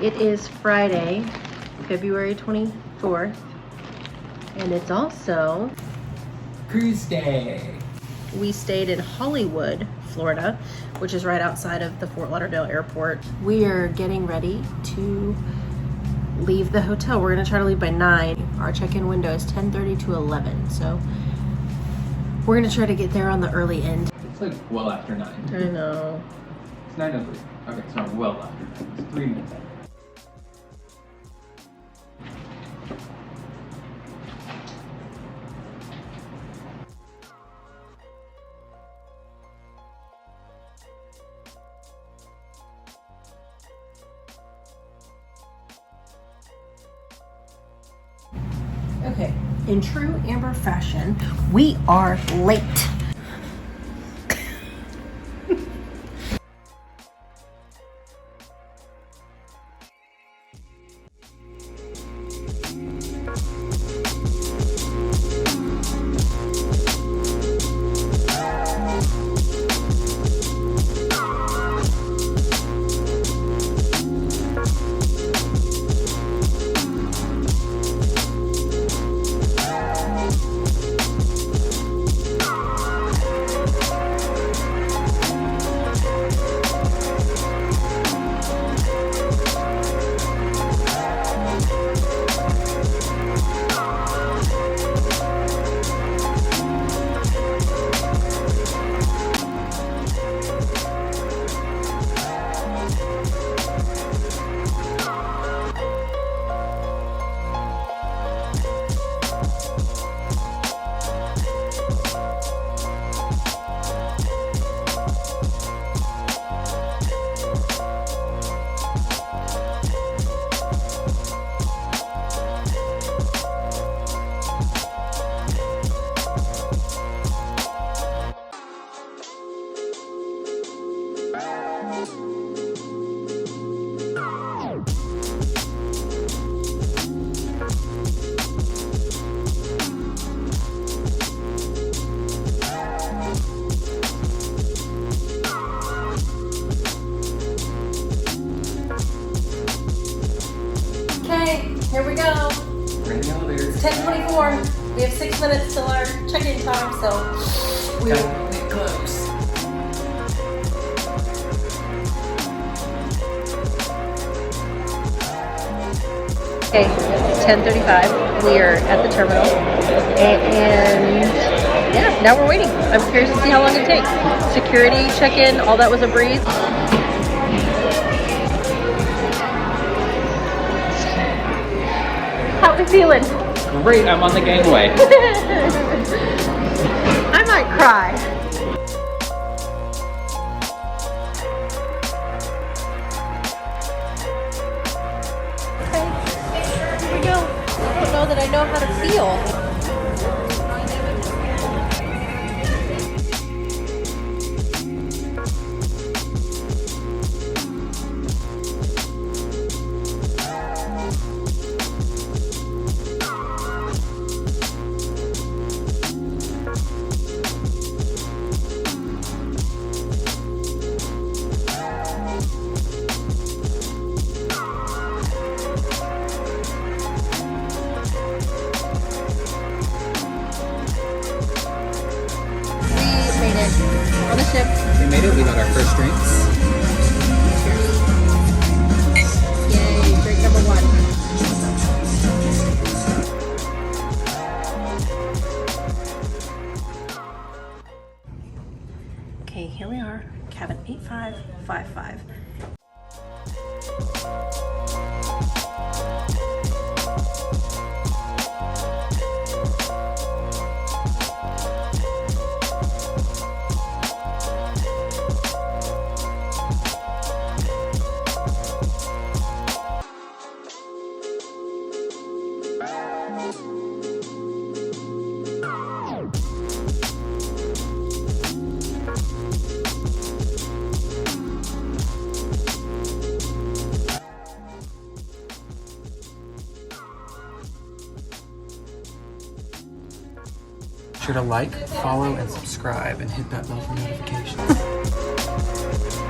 It is Friday, February 24th, and it's also Cruise Day. We stayed in Hollywood, Florida, which is right outside of the Fort Lauderdale airport. We are getting ready to leave the hotel. We're gonna try to leave by 9. Our check-in window is 10:30 to 11, so we're gonna try to get there on the early end. It's like well after 9. I know. It's 9:03. Okay, sorry, well after 9. It's 3 minutes after. Okay, in true Amber fashion, we are late. Here we go. We're in the elevator. It's 10:24. We have 6 minutes till our check-in time, so we're close. Okay, it's 10:35. We are at the terminal, and yeah, now we're waiting. I'm curious to see how long it takes. Security, check-in, all that was a breeze. How are we feeling? Great, I'm on the gangway. I might cry. Okay, here we go. I don't know that I know how to feel. On the ship. We made it, we got our first drinks. Yay, drink number 1. Okay, here we are, cabin 8555. sure to like, follow, and subscribe, and hit that bell for notifications.